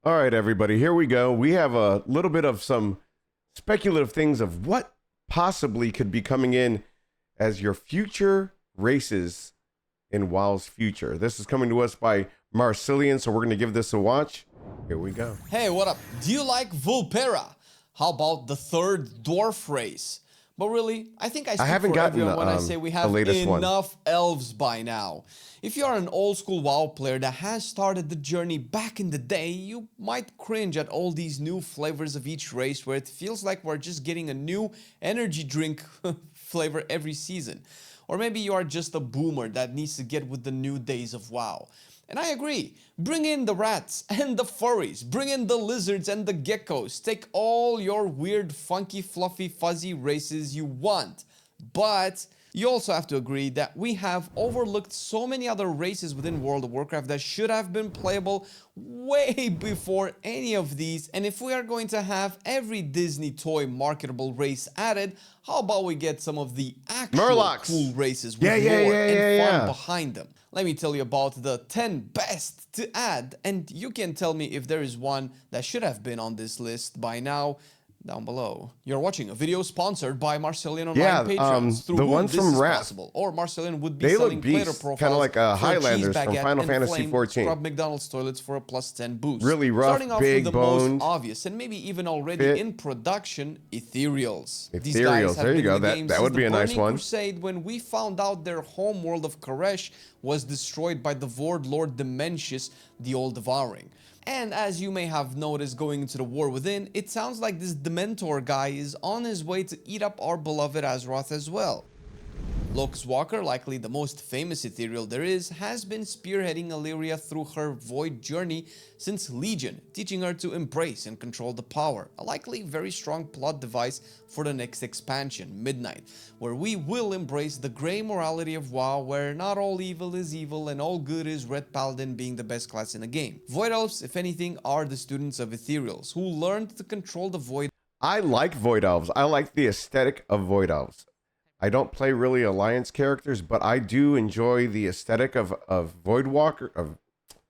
All right, everybody, here we go. We have a little bit of some speculative things of what possibly could be coming in as your future races in WoW's future. This is coming to us by Marcillian, so we're going to give this a watch. Here we go. Hey, what up? Do you like Vulpera? How about the third dwarf race? But really, I think I speak haven't for gotten everyone when I say we have latest one. enough elves by now. If you are an old school WoW player that has started the journey back in the day, you might cringe at all these new flavors of each race where it feels like we're just getting a new energy drink flavor every season. Or maybe you are just a boomer that needs to get with the new days of WoW. And I agree, bring in the rats and the furries, bring in the lizards and the geckos, take all your weird, funky, fluffy, fuzzy races you want. But you also have to agree that we have overlooked so many other races within World of Warcraft that should have been playable way before any of these. And if we are going to have every Disney toy marketable race added, how about we get some of the actual Murlocs. cool races with lore and fun yeah. behind them? Let me tell you about the 10 best to add, and you can tell me if there is one that should have been on this list by now down below. You're watching a video sponsored by Marcillian Online Patrons, through the whom ones this from is Wrath. possible. Or Marcillian would be They selling look player beast, profiles kind of like for Highlanders cheese from baguette Final and Fantasy flame, 14. scrub McDonald's toilets for a plus 10 boost. Really rough, Starting off big with the boned. most obvious and maybe even already Fit. in production, Ethereals. These Ethereals, guys have there you been go. in the That- game that since would be the a nice Burning one. Crusade, when we found out their home world of Koresh was destroyed by the Void Lord Dementius, the All Devouring. And as you may have noticed going into the war within, it sounds like this Dementor guy is on his way to eat up our beloved Azeroth as well. Locus Walker, likely the most famous Ethereal there is, has been spearheading Illyria through her Void journey since Legion, teaching her to embrace and control the power, a likely very strong plot device for the next expansion, Midnight, where we will embrace the grey morality of WoW, where not all evil is evil and all good is Red Paladin being the best class in the game. Void Elves, if anything, are the students of Ethereals, who learned to control the Void. I like Void Elves. I like the aesthetic of Void Elves. I don't play really Alliance characters, but I do enjoy the aesthetic of Void Walker, of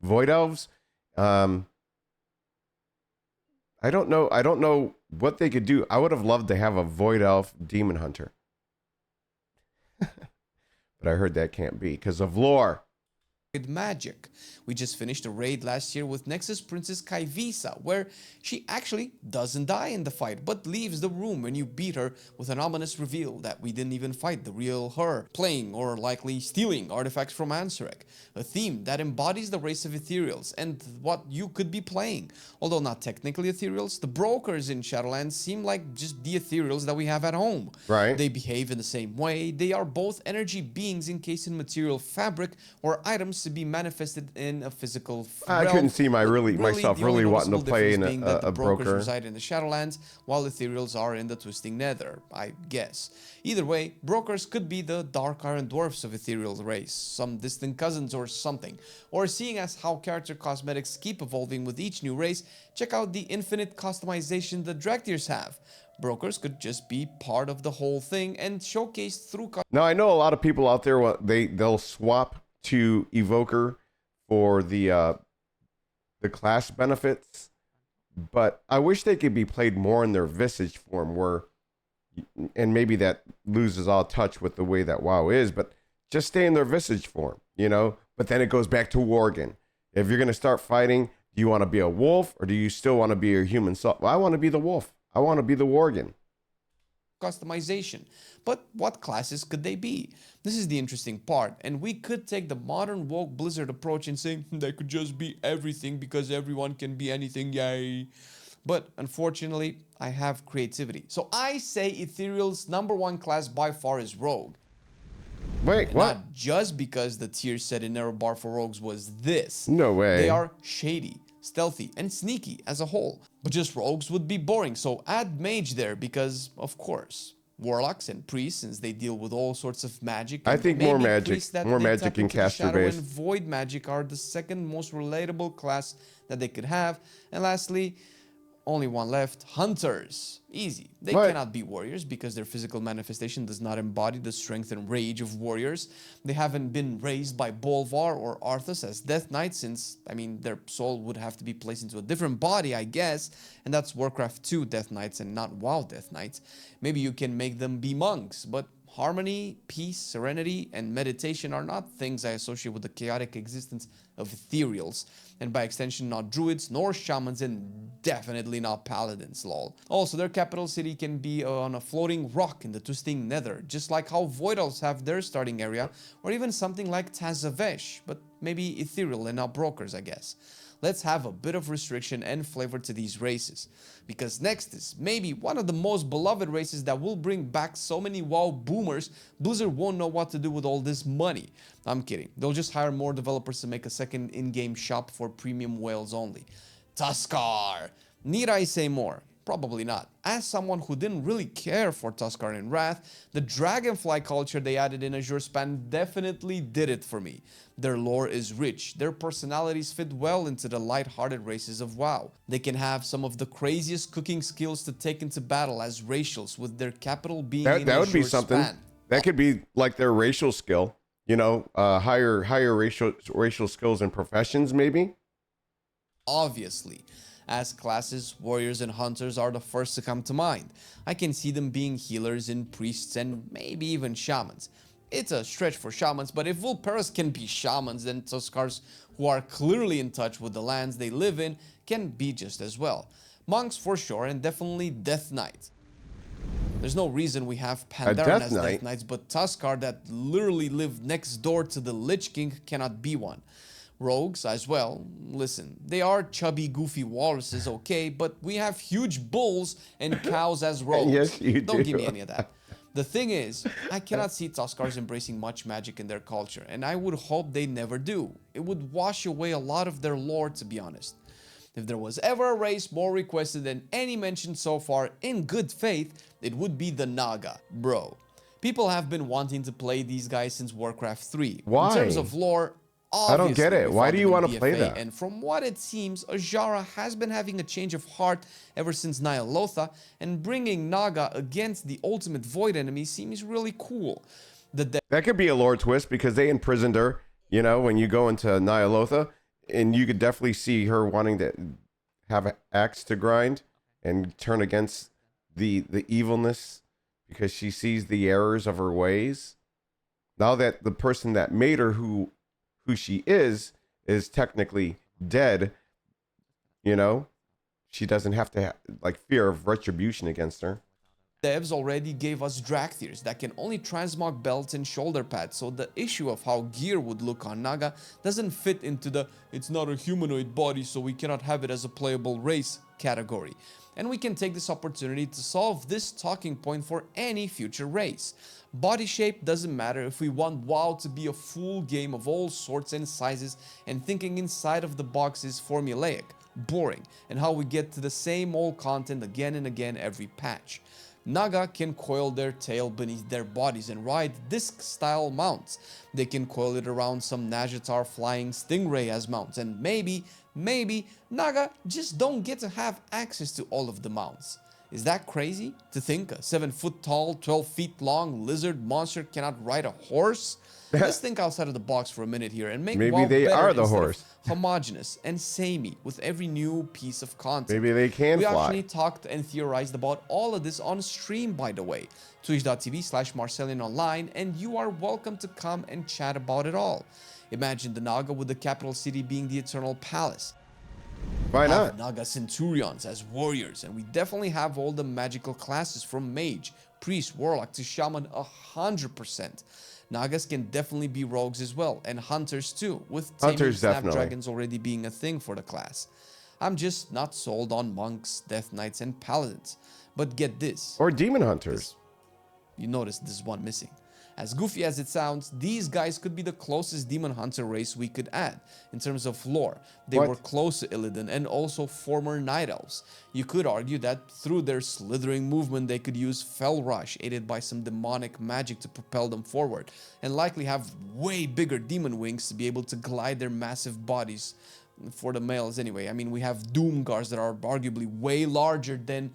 Void Elves. I don't know what they could do. I would have loved to have a Void Elf Demon Hunter. But I heard that can't be because of lore. Magic. We just finished a raid last year with Nexus Princess Kaivisa, where she actually doesn't die in the fight, but leaves the room when you beat her, with an ominous reveal that we didn't even fight the real her, playing or likely stealing artifacts from Ansarek, a theme that embodies the race of Ethereals and what you could be playing. Although not technically Ethereals, the brokers in Shadowlands seem like just the Ethereals that we have at home. Right. They behave in the same way. They are both energy beings encased in material fabric or items to be manifested in a physical I realm. couldn't see myself the really only wanting to noticeable play difference in being that a the brokers broker. reside in the Shadowlands, while Ethereals are in the Twisting Nether, I guess. Either way, brokers could be the Dark Iron Dwarfs of Ethereal race, some distant cousins or something. Or seeing as how character cosmetics keep evolving with each new race, check out the infinite customization the Draktirs have. Brokers could just be part of the whole thing and showcased through. Now I know a lot of people out there they'll swap to Evoker for the class benefits, but I wish they could be played more in their Visage form, where, and maybe that loses all touch with the way that WoW is, but just stay in their Visage form, you know. But then it goes back to Worgen. If you're gonna start fighting, do you want to be a wolf or do you still want to be a human? Well, I want to be the wolf. I want to be the Worgen. Customization. But what classes could they be? This is the interesting part, and we could take the modern woke Blizzard approach and say they could just be everything because everyone can be anything, yay. But unfortunately, I have creativity. So I say Ethereal's #1 class by far is Rogue. Wait, And what? not just because the tier set in Narrow Bar for Rogues was this. No way. They are shady, stealthy, and sneaky as a whole. But just Rogues would be boring, so add Mage there because, of course. Warlocks and priests, since they deal with all sorts of magic. I and think more maybe magic. priests that More they magic tap and into the caster shadow based. and void magic are the second most relatable class that they could have. And lastly, Only one left. Hunters. Easy. They What? cannot be warriors because their physical manifestation does not embody the strength and rage of warriors. They haven't been raised by Bolvar or Arthas as Death Knights since, I mean, their soul would have to be placed into a different body, I guess. And that's Warcraft 2 Death Knights and not WoW Death Knights. Maybe you can make them be monks, but harmony, peace, serenity, and meditation are not things I associate with the chaotic existence of Ethereals, and by extension not druids, nor shamans, and definitely not paladins, lol. Also, their capital city can be on a floating rock in the twisting nether, just like how Void Elves have their starting area, or even something like Tazavesh, but maybe ethereal and not brokers, I guess. Let's have a bit of restriction and flavor to these races, because next is maybe one of the most beloved races that will bring back so many WoW boomers, Blizzard won't know what to do with all this money. I'm kidding, they'll just hire more developers to make a second in-game shop for premium whales only. Tuskarr! Need I say more? Probably not. As someone who didn't really care for Tuskarr in Wrath, the Dragonfly culture they added in Azure Span definitely did it for me. Their lore is rich, their personalities fit well into the light-hearted races of WoW. They can have some of the craziest cooking skills to take into battle as racials, with their capital being in That would be Azure something. Span. That could be like their racial skill. You know, higher racial skills and professions, maybe. Obviously, as classes, warriors and hunters are the first to come to mind. I can see them being healers and priests and maybe even shamans. It's a stretch for shamans, but if Vulperis can be shamans, then Tuskarrs, who are clearly in touch with the lands they live in, can be just as well. Monks for sure, and definitely Death Knight. There's no reason we have Pandaren as Death Knights, but Tuskarr that literally live next door to the Lich King cannot be one. Rogues as well. Listen, they are chubby, goofy walruses, okay, but we have huge bulls and cows as rogues. Yes, you Don't do. give me any of that. The thing is, I cannot see Tuskarrs embracing much magic in their culture, and I would hope they never do. It would wash away a lot of their lore, to be honest. If there was ever a race more requested than any mentioned so far, in good faith, it would be the Naga. Bro, people have been wanting to play these guys since Warcraft 3. Why? In terms of lore, I don't get obviously, it. we Why found do them you in want to play BFA, that? And from what it seems, Azshara has been having a change of heart ever since Ny'alotha, and bringing Naga against the ultimate void enemy seems really cool. That could be a lore twist because they imprisoned her, you know, when you go into Ny'alotha, and you could definitely see her wanting to have an axe to grind and turn against the evilness because she sees the errors of her ways. Now that the person that made her who she is technically dead, you know, she doesn't have to like fear of retribution against her. Devs already gave us Draktheirs that can only transmog belts and shoulder pads, so the issue of how gear would look on Naga doesn't fit into the "it's not a humanoid body so we cannot have it as a playable race" category. And we can take this opportunity to solve this talking point for any future race. Body shape doesn't matter if we want WoW to be a full game of all sorts and sizes, and thinking inside of the box is formulaic, boring, and how we get to the same old content again and again every patch. Naga can coil their tail beneath their bodies and ride disc-style mounts. They can coil it around some Nazjatar flying stingray as mounts, and maybe Naga just don't get to have access to all of the mounts. Is that crazy to think a 7-foot tall, 12 feet long lizard monster cannot ride a horse? Let's think outside of the box for a minute here and make Maybe WoW they better are the instead of horse. homogeneous and samey with every new piece of content. Maybe they can We fly. actually talked and theorized about all of this on stream, by the way. Twitch.tv/MarcellianOnline, and you are welcome to come and chat about it all. Imagine the Naga with the capital city being the Eternal Palace. Why Have not? Naga Centurions as warriors, and we definitely have all the magical classes from Mage, Priest, Warlock to Shaman 100%. Nagas can definitely be rogues as well, and hunters too, with taming Hunters, definitely. snapdragons already being a thing for the class. I'm just not sold on monks, death knights, and paladins. But get this. Or demon hunters. You notice there's one missing. As goofy as it sounds, these guys could be the closest demon hunter race we could add in terms of lore. They What? were close to Illidan and also former night elves. You could argue that through their slithering movement they could use Fell Rush aided by some demonic magic to propel them forward, and likely have way bigger demon wings to be able to glide their massive bodies for the males anyway. I mean, we have Doomgars that are arguably way larger than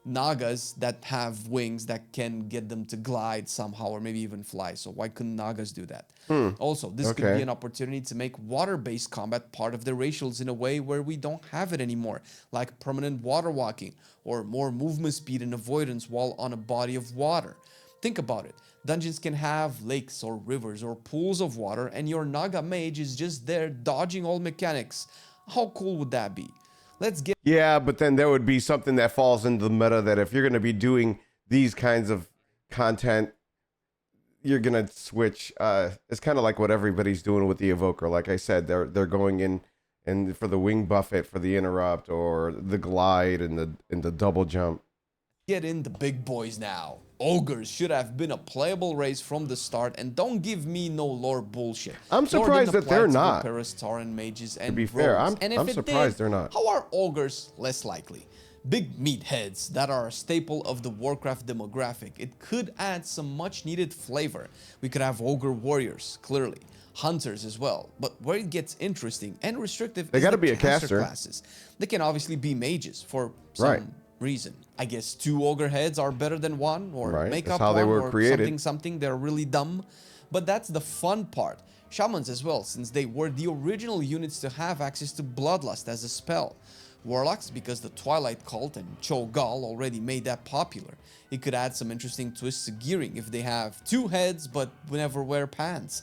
Nagas that have wings that can get them to glide somehow or maybe even fly. So why couldn't Nagas do that? Also, this could be an opportunity to make water-based combat part of the racials in a way where we don't have it anymore, like permanent water walking or more movement speed and avoidance while on a body of water. Think about it. Dungeons can have lakes or rivers or pools of water, and your Naga mage is just there dodging all mechanics. How cool would that be? Let's get... Yeah, but then there would be something that falls into the meta that if you're going to be doing these kinds of content, you're going to switch. It's kind of like what everybody's doing with the Evoker. Like I said, they're going in and for the wing buffet, for the interrupt, or the glide and the double jump. Get in the big boys now. Ogres should have been a playable race from the start, and don't give me no lore bullshit. I'm surprised that they're not. Tauren mages and to be fair, I'm surprised they're not. How are ogres less likely? Big meatheads that are a staple of the Warcraft demographic. It could add some much needed flavor. We could have ogre warriors, clearly. Hunters as well. But where it gets interesting and restrictive they is gotta the be a caster classes. They can obviously be mages for some reason. I guess 2 ogre heads are better than 1, or make That's up how they 1, were or created. something. They're really dumb. But that's the fun part. Shamans as well, since they were the original units to have access to Bloodlust as a spell. Warlocks, because the Twilight Cult and Cho'Gall already made that popular. It could add some interesting twists to gearing if they have 2 heads but never wear pants.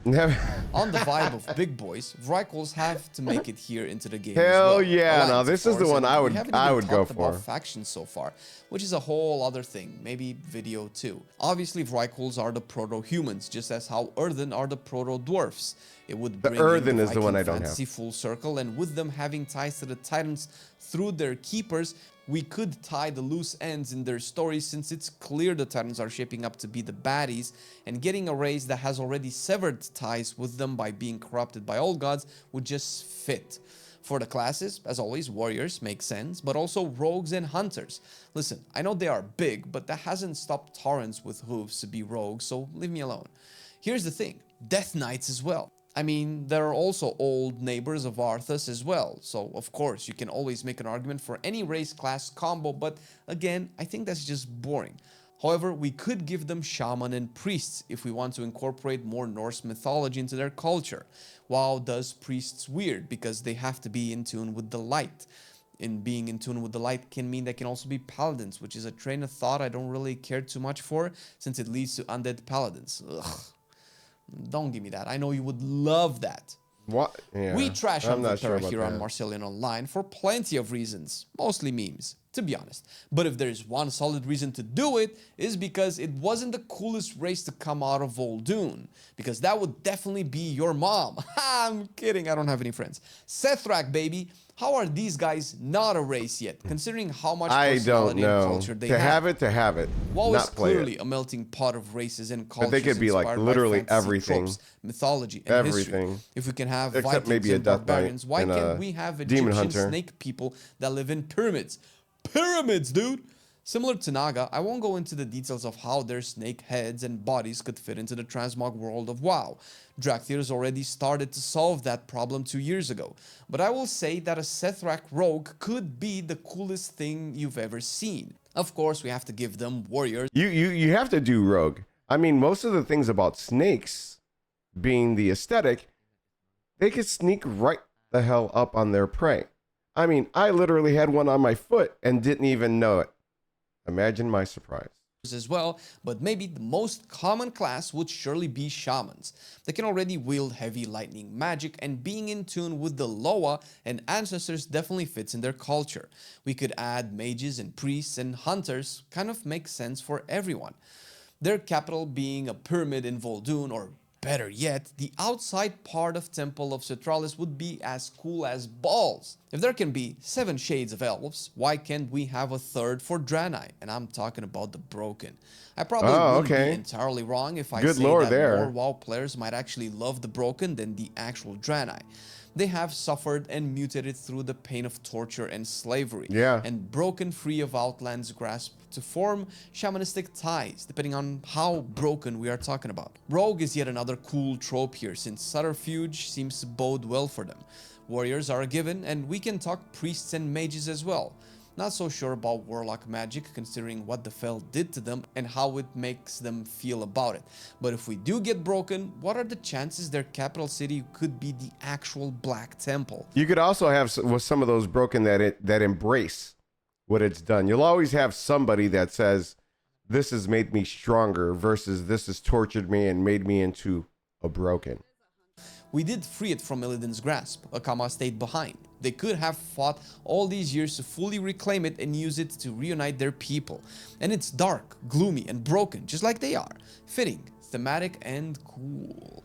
On the vibe of big boys, Vrykels have to make it here into the game. Hell as well. yeah! Alliance, now this is the one I would go for. About factions so far, which is a whole other thing. Maybe video too. Obviously, Vrykels are the proto-humans, just as how Earthen are the proto-dwarfs. It would bring Earthen the is the one I don't fantasy have. full circle, and with them having ties to the Titans through their keepers, we could tie the loose ends in their stories, since it's clear the Titans are shaping up to be the baddies, and getting a race that has already severed ties with them by being corrupted by old gods would just fit. For the classes, as always, warriors make sense, but also rogues and hunters. Listen, I know they are big, but that hasn't stopped Taurens with hooves to be rogues, so leave me alone. Here's the thing, Death Knights as well. I mean, there are also old neighbors of Arthas as well, so of course you can always make an argument for any race class combo, but again, I think that's just boring. However, we could give them shaman and priests if we want to incorporate more Norse mythology into their culture. WoW does priests weird because they have to be in tune with the light. And being in tune with the light can mean they can also be paladins, which is a train of thought I don't really care too much for, since it leads to undead paladins. Ugh. Don't give me that. I know you would love that. What? Yeah, we trash on sure Vipera here on Marcellian Online for plenty of reasons, mostly memes, to be honest. But if there's one solid reason to do it, is because it wasn't the coolest race to come out of Vol'dun, because that would definitely be your mom. I'm kidding, I don't have any friends. Sethrak, baby. How are these guys not a race yet, considering how much personality and culture they have? To have it. WoW is clearly a melting pot of races and cultures. But they could be like literally everything. Tropes, mythology, and history. If we can have except Vikings maybe a and Death barbarians, Knight why and can't we have Demon Egyptian Hunter. snake people that live in pyramids? Pyramids, dude! Similar to Naga, I won't go into the details of how their snake heads and bodies could fit into the transmog world of WoW. Drakthir's already started to solve that problem 2 years ago. But I will say that a Sethrak rogue could be the coolest thing you've ever seen. Of course, we have to give them warriors. You have to do rogue. I mean, most of the things about snakes being the aesthetic, they could sneak right the hell up on their prey. I mean, I literally had one on my foot and didn't even know it. Imagine my surprise. As well, but maybe the most common class would surely be shamans. They can already wield heavy lightning magic, and being in tune with the Loa and ancestors definitely fits in their culture. We could add mages and priests and hunters, kind of makes sense for everyone. Their capital being a pyramid in Vol'dun, or better yet, the outside part of Temple of Citralis would be as cool as balls. If there can be 7 shades of elves, why can't we have a third for Draenei? And I'm talking about the Broken. I probably wouldn't be entirely wrong if I say that more WoW players might actually love the Broken than the actual Draenei. They have suffered and mutated through the pain of torture and slavery, and broken free of Outland's grasp to form shamanistic ties, depending on how broken we are talking about. Rogue is yet another cool trope here, since subterfuge seems to bode well for them. Warriors are a given, and we can talk priests and mages as well. Not so sure about warlock magic, considering what the Fel did to them and how it makes them feel about it. But if we do get broken, what are the chances their capital city could be the actual Black Temple? You could also have with some of those broken that embrace what it's done. You'll always have somebody that says, this has made me stronger versus this has tortured me and made me into a broken. We did free it from Illidan's grasp. Akama stayed behind. They could have fought all these years to fully reclaim it and use it to reunite their people. And it's dark, gloomy, and broken, just like they are. Fitting, thematic, and cool.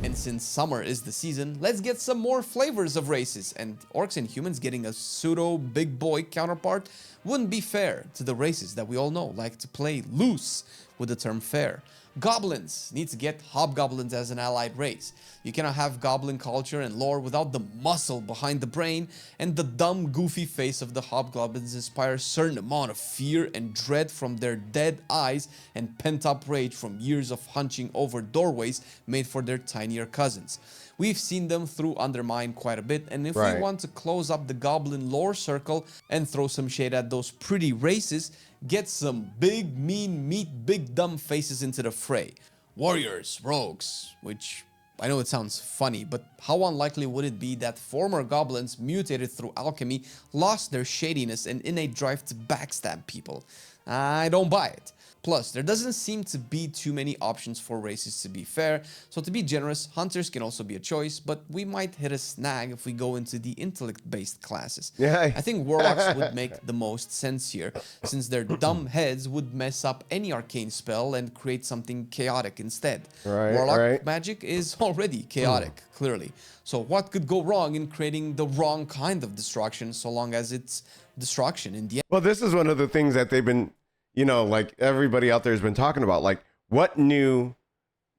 And since summer is the season, let's get some more flavors of races, and orcs and humans getting a pseudo big boy counterpart wouldn't be fair to the races that we all know like to play loose with the term fair. Goblins need to get hobgoblins as an allied race. You cannot have goblin culture and lore without the muscle behind the brain, and the dumb goofy face of the hobgoblins inspires a certain amount of fear and dread from their dead eyes and pent-up rage from years of hunching over doorways made for their tinier cousins. We've seen them through Undermine quite a bit, and if we want to close up the goblin lore circle and throw some shade at those pretty races, get some big mean meat big dumb faces into the fray. Warriors, rogues, which I know it sounds funny, but how unlikely would it be that former goblins mutated through alchemy lost their shadiness and innate drive to backstab people? I don't buy it. Plus, there doesn't seem to be too many options for races to be fair, so to be generous, hunters can also be a choice, but we might hit a snag if we go into the intellect-based classes. Yeah. I think warlocks would make the most sense here, since their dumb heads would mess up any arcane spell and create something chaotic instead. Warlock magic is already chaotic, clearly. So what could go wrong in creating the wrong kind of destruction, so long as it's destruction in the end? Well, this is one of the things that they've been, you know, like everybody out there has been talking about, like what new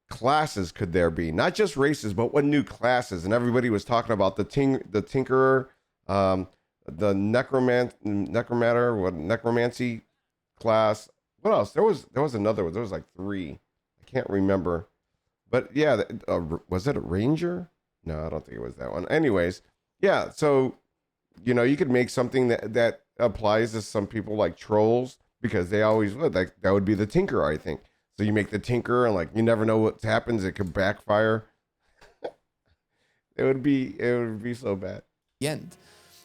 classes could there be? Not just races, but what new classes? And everybody was talking about the Tinkerer, the necromancy class. What else? There was another one. There was like 3. I can't remember. But yeah, was it a ranger? No, I don't think it was that one. Anyways, yeah. So, you know, you could make something that applies to some people like trolls, because they always would. Like that would be the Tinkerer, I think. So you make the Tinkerer, and like you never know what happens. It could backfire. It would be so bad. End.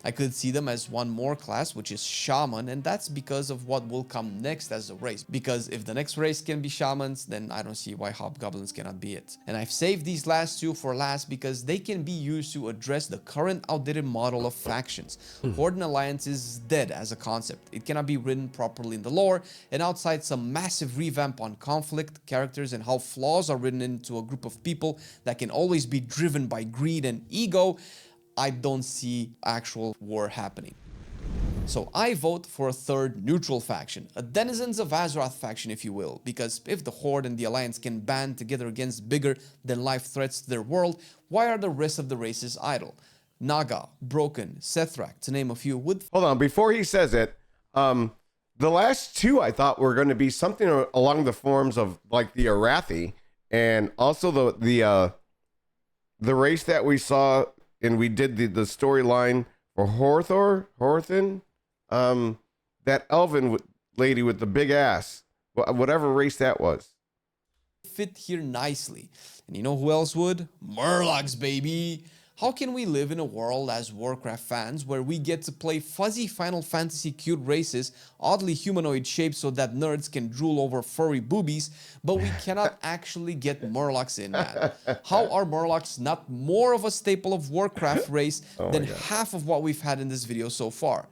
I could see them as one more class, which is Shaman, and that's because of what will come next as a race. Because if the next race can be Shamans, then I don't see why Hobgoblins cannot be it. And I've saved these last 2 for last because they can be used to address the current outdated model of factions. Horde and Alliance is dead as a concept. It cannot be written properly in the lore, and outside some massive revamp on conflict, characters, and how flaws are written into a group of people that can always be driven by greed and ego, I don't see actual war happening. So I vote for a third neutral faction, a Denizens of Azeroth faction if you will, because if the Horde and the Alliance can band together against bigger than life threats to their world, why are the rest of the races idle? Naga, Broken, Sethrak, to name a few, would... Hold on, before he says it, the last 2 I thought were going to be something along the forms of like the Arathi, and also the race that we saw. And we did the storyline for Horthin, that elven lady with the big ass, whatever race that was. Fit here nicely. And you know who else would? Murlocs, baby! How can we live in a world as Warcraft fans where we get to play fuzzy Final Fantasy cute races, oddly humanoid shapes so that nerds can drool over furry boobies, but we cannot actually get Murlocs in, man? How are Murlocs not more of a staple of Warcraft race than half of what we've had in this video so far?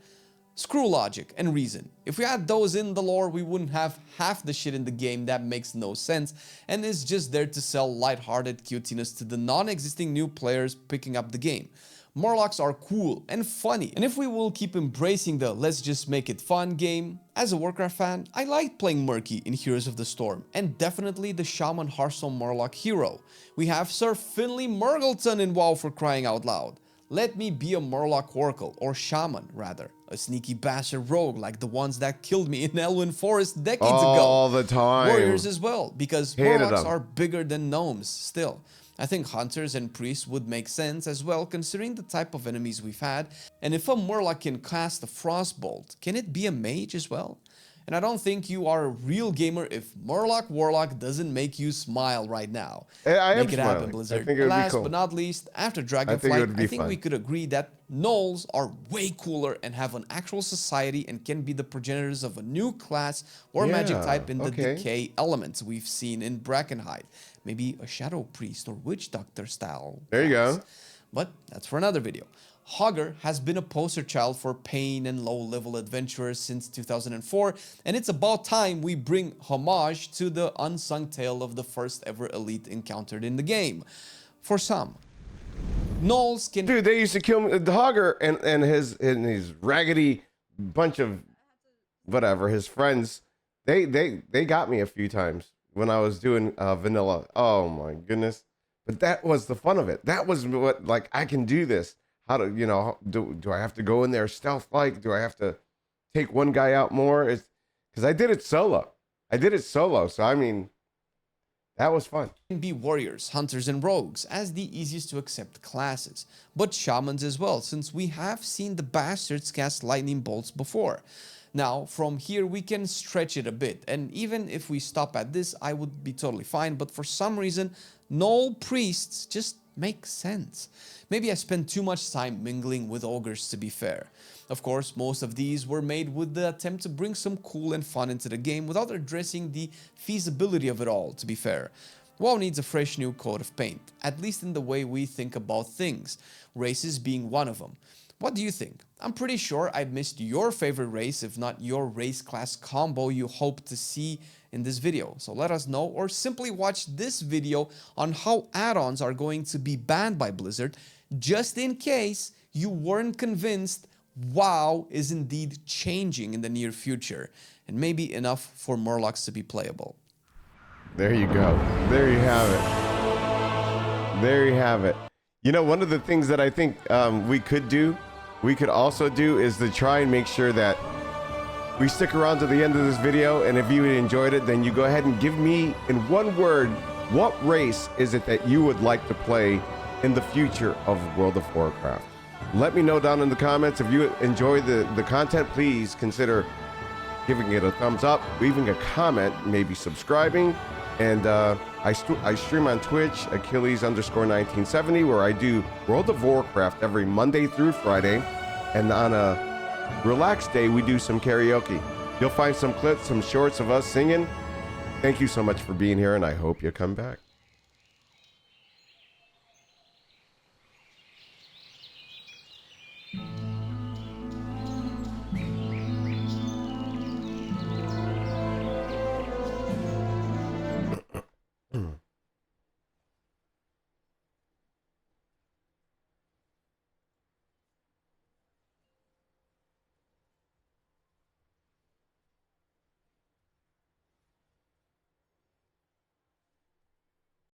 Screw logic and reason. If we had those in the lore, we wouldn't have half the shit in the game that makes no sense and is just there to sell lighthearted cuteness to the non-existing new players picking up the game. Murlocs are cool and funny, and if we will keep embracing the let's just make it fun game, as a Warcraft fan, I like playing Murky in Heroes of the Storm, and definitely the Shaman Hearthstone Murloc hero. We have Sir Finley Murgleton in WoW for crying out loud. Let me be a Murloc Oracle, or Shaman rather. A sneaky bastard rogue like the ones that killed me in Elwyn Forest decades ago. All the time. Warriors as well, because Murlocs are bigger than gnomes still. I think hunters and priests would make sense as well, considering the type of enemies we've had. And if a Murloc can cast a Frostbolt, can it be a mage as well? And I don't think you are a real gamer if Murloc Warlock doesn't make you smile right now. I am Make it happen, smiling. Blizzard. I think it would be Last cool. but not least, after think it Dragonflight, would be I think fun. we could agree that gnolls are way cooler and have an actual society and can be the progenitors of a new class or magic Yeah, type in the okay. decay elements we've seen in Brackenhide. Maybe a shadow priest or witch doctor style. There you class. go. But that's for another video. Hogger has been a poster child for pain and low-level adventurers since 2004, and it's about time we bring homage to the unsung tale of the first ever elite encountered in the game. For some, gnolls can... Dude, they used to kill me, the Hogger and his raggedy bunch of whatever, his friends. They got me a few times when I was doing vanilla. Oh my goodness. But that was the fun of it. That was what, like, I can do this. How do, you know, do I have to go in there stealth-like? Do I have to take one guy out more? It's because I did it solo. So, I mean, that was fun. Can be warriors, hunters, and rogues as the easiest to accept classes, but shamans as well, since we have seen the bastards cast lightning bolts before. Now, from here, we can stretch it a bit, and even if we stop at this, I would be totally fine, but for some reason, gnoll priests just make sense. Maybe I spend too much time mingling with ogres, to be fair. Of course, most of these were made with the attempt to bring some cool and fun into the game without addressing the feasibility of it all, to be fair. WoW needs a fresh new coat of paint, at least in the way we think about things, races being one of them. What do you think? I'm pretty sure I've missed your favorite race, if not your race class combo you hope to see in this video. So let us know, or simply watch this video on how add-ons are going to be banned by Blizzard, just in case you weren't convinced WoW is indeed changing in the near future, and maybe enough for Murlocs to be playable. There you go. There you have it. There you have it. You know, one of the things that I think we could also do is to try and make sure that we stick around to the end of this video, and if you enjoyed it, then you go ahead and give me, in one word, what race is it that you would like to play in the future of World of Warcraft? Let me know down in the comments. If you enjoy the content, please consider giving it a thumbs up, leaving a comment, maybe subscribing. And I stream on Twitch, Achilles_1970, where I do World of Warcraft every Monday through Friday. And on a relaxed day, we do some karaoke. You'll find some clips, some shorts of us singing. Thank you so much for being here, and I hope you come back.